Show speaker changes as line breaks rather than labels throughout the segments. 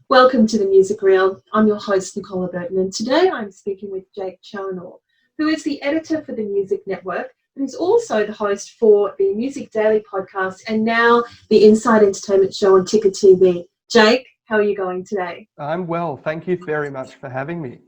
Welcome to the Music Reel. I'm your host, Nicola Burton, and today I'm speaking with Jake Challenor, who is the editor for the Music Network, and is also the host for the Music Daily podcast and now the Inside Entertainment show on Ticker TV. Jake, how are you going today?
I'm well. Thank you very much for having me.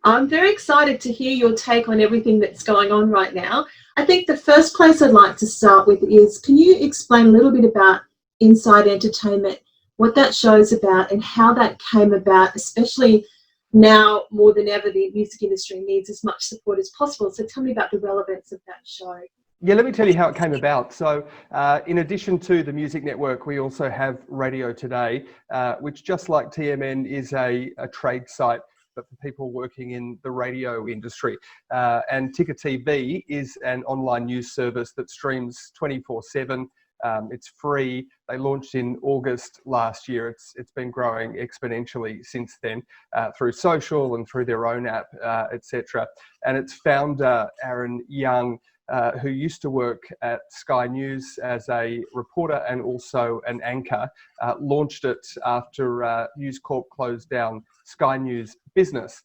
I'm very excited to hear your take on everything that's going on right now. I think the first place I'd like to start with is, can you explain a little bit about Inside Entertainment, what that show's about and how that came about, especially now more than ever the music industry needs as much support as possible. So tell me about the relevance of that show.
Yeah, let me tell you how it came about. So in addition to the Music Network, we also have Radio Today, which just like TMN is a trade site, but for people working in the radio industry. And Ticker TV is an online news service that streams 24/7. It's free. They launched in August last year. It's been growing exponentially since then through social and through their own app, etc. And its founder, Aaron Young, who used to work at Sky News as a reporter and also an anchor, launched it after News Corp closed down Sky News Business,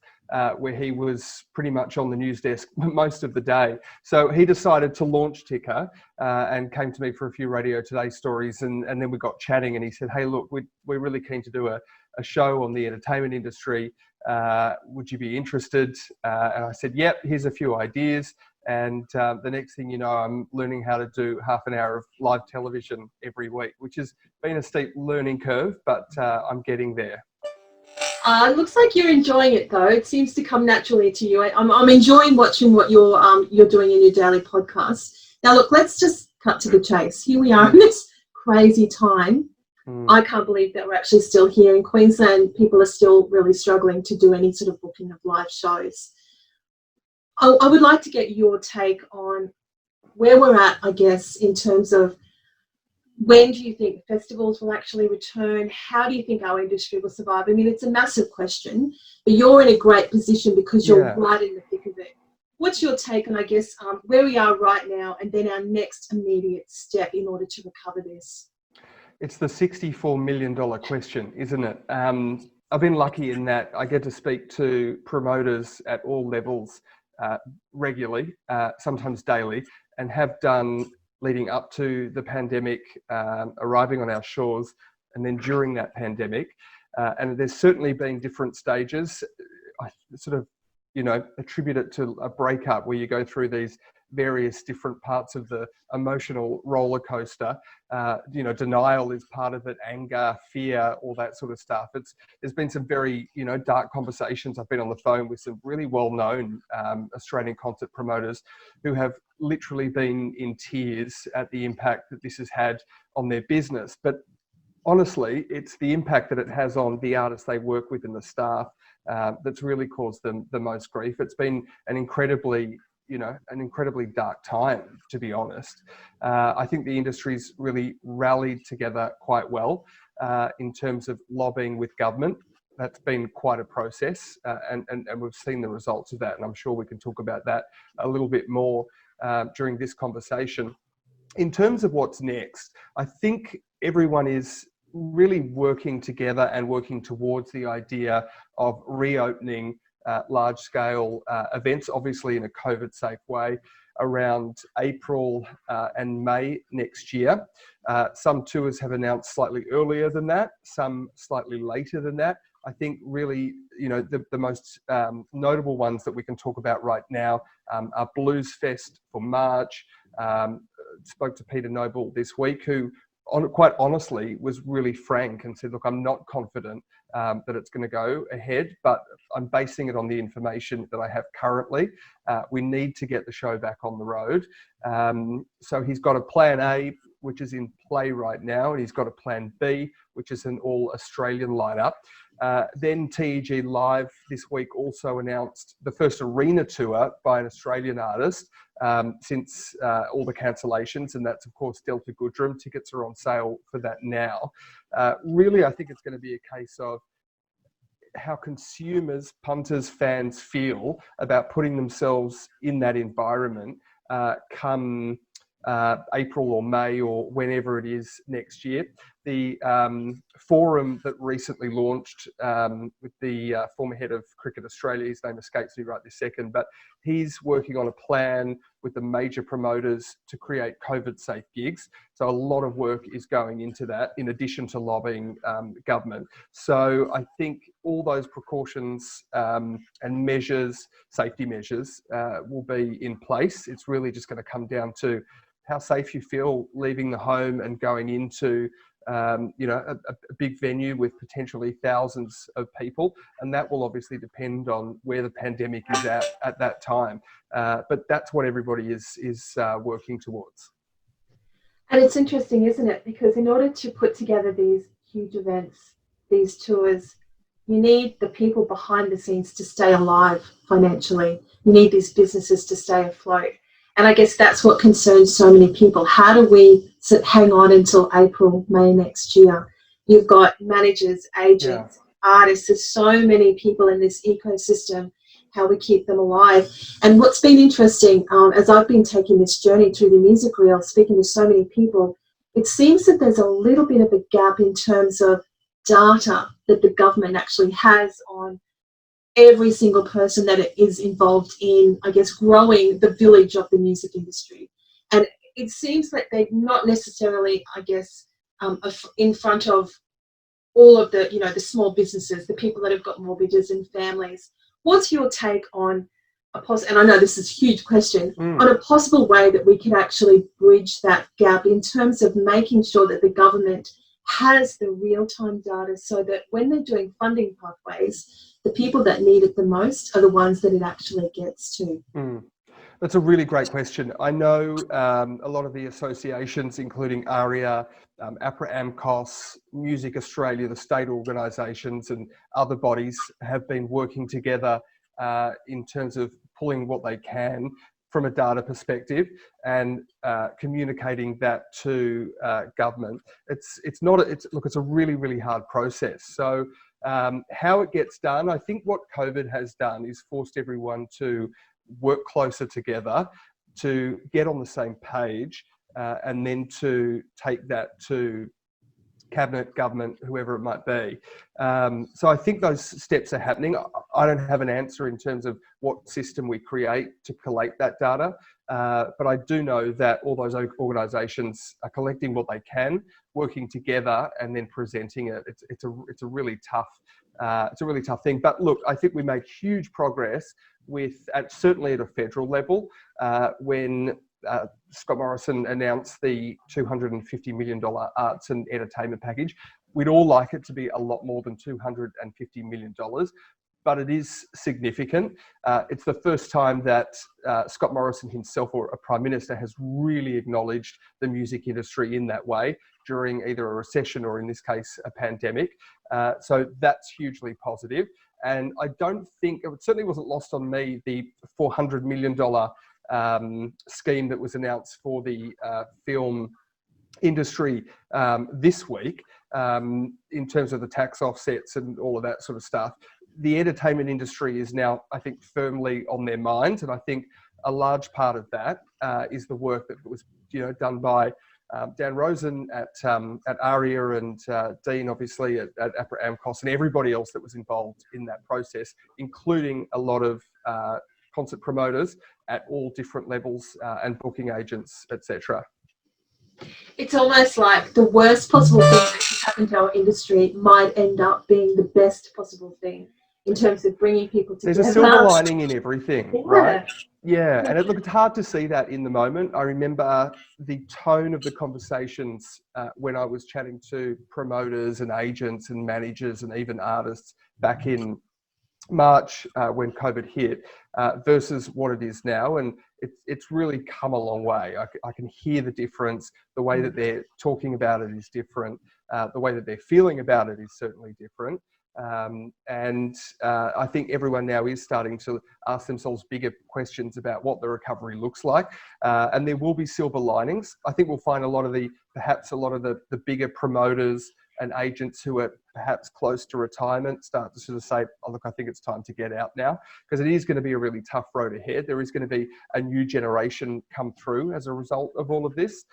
where he was pretty much on the news desk most of the day. So he decided to launch Ticker and came to me for a few Radio Today stories, and then we got chatting, and he said, hey, look, we're really keen to do a show on the entertainment industry. Would you be interested? And I said, yep, here's a few ideas. And the next thing you know, I'm learning how to do half an hour of live television every week, which has been a steep learning curve, but I'm getting there.
It looks like you're enjoying it, though. It seems to come naturally to you. I'm enjoying watching what you're doing in your daily podcast. Now, look, let's just cut to the chase. Here we are in this crazy time. I can't believe that we're actually still here in Queensland. People are still really struggling to do any sort of booking of live shows. I would like to get your take on where we're at, I guess, in terms of when do you think festivals will actually return? How do you think our industry will survive? I mean, it's a massive question, but you're in a great position because you're right in the thick of it. What's your take on, I guess, where we are right now and then our next immediate step in order to recover this?
It's the $64 million question, isn't it? I've been lucky in that I get to speak to promoters at all levels regularly, sometimes daily, and have done leading up to the pandemic, arriving on our shores, and then during that pandemic. And there's certainly been different stages. I sort of, attribute it to a breakup where you go through these various different parts of the emotional roller coaster. Denial is part of it, anger, fear, all that sort of stuff. There's been some very, dark conversations. I've been on the phone with some really well-known Australian concert promoters who have literally been in tears at the impact that this has had on their business. But honestly, it's the impact that it has on the artists they work with and the staff that's really caused them the most grief. It's been an incredibly dark time, to be honest. I think the industry's really rallied together quite well in terms of lobbying with government. That's been quite a process, and we've seen the results of that, and I'm sure we can talk about that a little bit more during this conversation. In terms of what's next, I think everyone is really working together and working towards the idea of reopening large-scale events, obviously in a COVID-safe way, around April and May next year. Some tours have announced slightly earlier than that, some slightly later than that. I think really, the most notable ones that we can talk about right now are Blues Fest for March. Spoke to Peter Noble this week, who quite honestly was really frank and said, look, I'm not confident that it's going to go ahead, but I'm basing it on the information that I have currently. We need to get the show back on the road. So he's got a plan A, which is in play right now, and he's got a plan B, which is an all-Australian lineup. Then TEG Live this week also announced the first arena tour by an Australian artist since all the cancellations, and that's of course Delta Goodrem. Tickets are on sale for that now. Really, I think it's going to be a case of how consumers, punters, fans feel about putting themselves in that environment come April or May or whenever it is next year. the forum that recently launched with the former head of Cricket Australia. His name escapes me right this second, but he's working on a plan with the major promoters to create COVID-safe gigs. So a lot of work is going into that, in addition to lobbying government. So I think all those precautions and measures, safety measures, will be in place. It's really just going to come down to how safe you feel leaving the home and going into a big venue with potentially thousands of people, and that will obviously depend on where the pandemic is at that time. But that's what everybody is working towards.
And it's interesting, isn't it? Because in order to put together these huge events, these tours, you need the people behind the scenes to stay alive financially. You need these businesses to stay afloat. And I guess that's what concerns so many people. How do we hang on until April, May next year? You've got managers, agents, artists. There's so many people in this ecosystem, how we keep them alive. And what's been interesting, as I've been taking this journey through the music reel, speaking to so many people, it seems that there's a little bit of a gap in terms of data that the government actually has on every single person that is involved in, I guess, growing the village of the music industry. And it seems like they're not necessarily, I guess, in front of all of the, the small businesses, the people that have got mortgages and families. What's your take on and I know this is a huge question, on a possible way that we can actually bridge that gap in terms of making sure that the government has the real-time data so that when they're doing funding pathways, the people that need it the most are the ones that it actually gets to?
That's a really great question. I know a lot of the associations, including ARIA, APRA AMCOS, Music Australia, the state organisations and other bodies have been working together in terms of pulling what they can from a data perspective and communicating that to government. It's a really, really hard process. So how it gets done, I think what COVID has done is forced everyone to work closer together, to get on the same page, and then to take that to cabinet, government, whoever it might be. So I think those steps are happening. I don't have an answer in terms of what system we create to collate that data, but I do know that all those organisations are collecting what they can, working together, and then presenting it. It's a really tough thing. But look, I think we made huge progress certainly at a federal level when Scott Morrison announced the $250 million arts and entertainment package. We'd all like it to be a lot more than $250 million, but it is significant. It's the first time that Scott Morrison himself or a Prime Minister has really acknowledged the music industry in that way during either a recession or, in this case, a pandemic. So that's hugely positive. And I don't think, it certainly wasn't lost on me, the $400 million scheme that was announced for the film industry this week in terms of the tax offsets and all of that sort of stuff. The entertainment industry is now, I think, firmly on their minds, and I think a large part of that is the work that was done by Dan Rosen at ARIA and Dean, obviously, at APRA AMCOS, and everybody else that was involved in that process, including a lot of concert promoters at all different levels and booking agents, etc.
It's almost like the worst possible thing that could happen to our industry might end up being the best possible thing in terms of bringing people together.
There's a silver lining in everything, right? Yeah, and it's hard to see that in the moment. I remember the tone of the conversations when I was chatting to promoters and agents and managers and even artists back in March when COVID hit versus what it is now. And it's really come a long way. I can hear the difference. The way that they're talking about it is different. The way that they're feeling about it is certainly different. And I think everyone now is starting to ask themselves bigger questions about what the recovery looks like. And there will be silver linings. I think we'll find perhaps a lot of the bigger promoters and agents who are perhaps close to retirement start to sort of say, oh, look, I think it's time to get out now, because it is going to be a really tough road ahead. There is going to be a new generation come through as a result of all of this,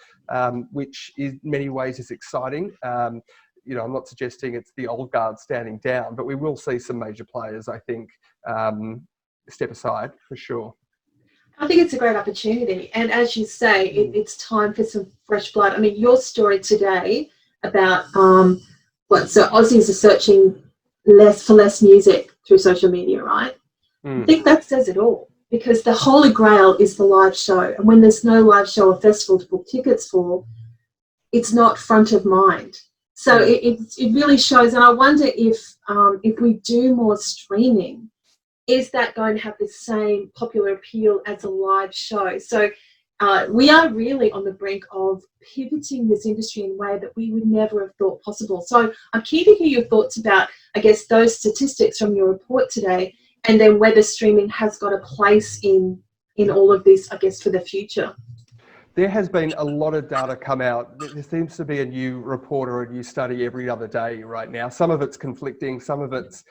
which in many ways is exciting. You know, I'm not suggesting it's the old guard standing down, but we will see some major players, I think, step aside for sure.
I think it's a great opportunity. And as you say, it's time for some fresh blood. I mean, your story today about so Aussies are searching for less music through social media, right? I think that says it all, because the holy grail is the live show. And when there's no live show or festival to book tickets for, it's not front of mind. So it really shows. And I wonder if we do more streaming, is that going to have the same popular appeal as a live show? So we are really on the brink of pivoting this industry in a way that we would never have thought possible. So I'm keen to hear your thoughts about, I guess, those statistics from your report today, and then whether streaming has got a place in all of this, I guess, for the future.
There has been a lot of data come out. There seems to be a new report or a new study every other day right now. Some of it's conflicting, some of it's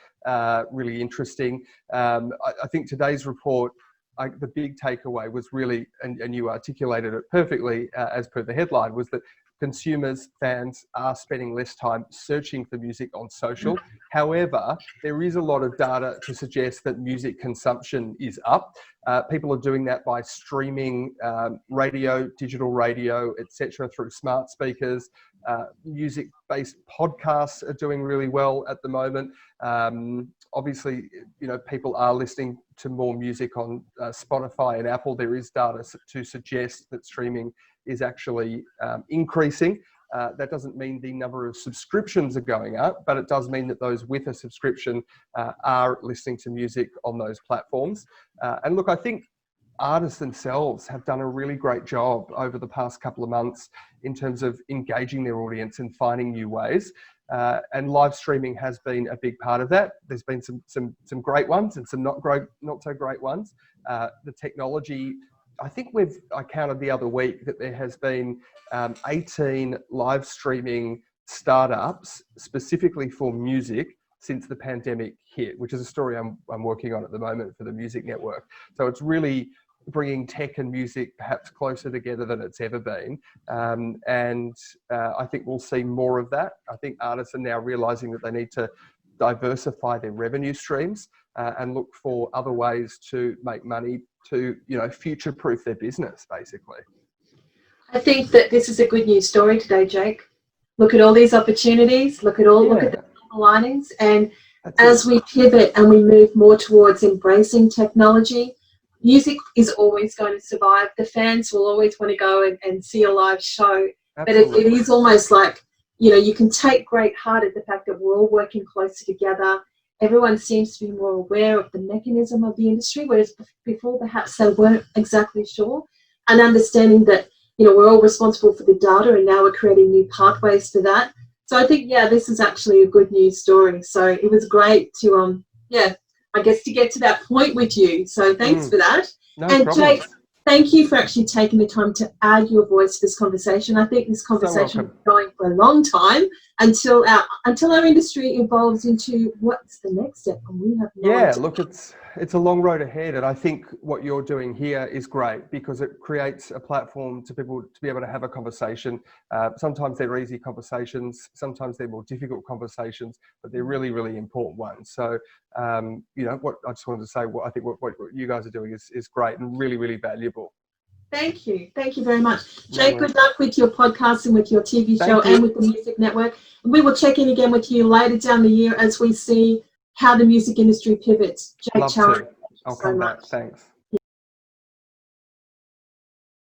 really interesting. I think today's report, the big takeaway was really, and you articulated it perfectly as per the headline, was that consumers, fans are spending less time searching for music on social. However, there is a lot of data to suggest that music consumption is up. People are doing that by streaming radio, digital radio, etc., through smart speakers. Music-based podcasts are doing really well at the moment. Obviously, you know, people are listening to more music on Spotify and Apple. There is data to suggest that streaming is actually increasing. That doesn't mean the number of subscriptions are going up, but it does mean that those with a subscription are listening to music on those platforms. And look, I think artists themselves have done a really great job over the past couple of months in terms of engaging their audience and finding new ways. And live streaming has been a big part of that. There's been some great ones and some not so great ones. The technology, I think I counted the other week that there has been 18 live streaming startups specifically for music since the pandemic hit, which is a story I'm working on at the moment for the Music Network. So it's really bringing tech and music perhaps closer together than it's ever been. And I think we'll see more of that. I think artists are now realizing that they need to diversify their revenue streams and look for other ways to make money to, you know, future-proof their business, basically.
I think that this is a good news story today, Jake. Look at all these opportunities, look at the linings, and as we pivot and we move more towards embracing technology, music is always going to survive. The fans will always want to go and see a live show. Absolutely. But it is almost like, you know, you can take great heart at the fact that we're all working closer together. Everyone seems to be more aware of the mechanism of the industry, whereas before perhaps they weren't exactly sure, and understanding that, you know, we're all responsible for the data, and now we're creating new pathways for that. So I think, yeah, this is actually a good news story. So it was great to, I guess, to get to that point with you. So thanks for that.
No
and
problem.
Jake, thank you for actually taking the time to add your voice to this conversation. I think this conversation is going for a long time until our industry evolves into what's the next step, and we have no idea.
Look, it's a long road ahead, and I think what you're doing here is great because it creates a platform to people to be able to have a conversation. Sometimes they're easy conversations, sometimes they're more difficult conversations, but they're really, really important ones. So, you know, what I just wanted to say, I think what you guys are doing is great and really, really valuable.
Thank you very much, Jake. Good luck with your podcast and with your TV show and with the Music Network. We will check in again with you later down the year as we see how the music industry pivots. Jake Challenor,
I'll come back. Thanks.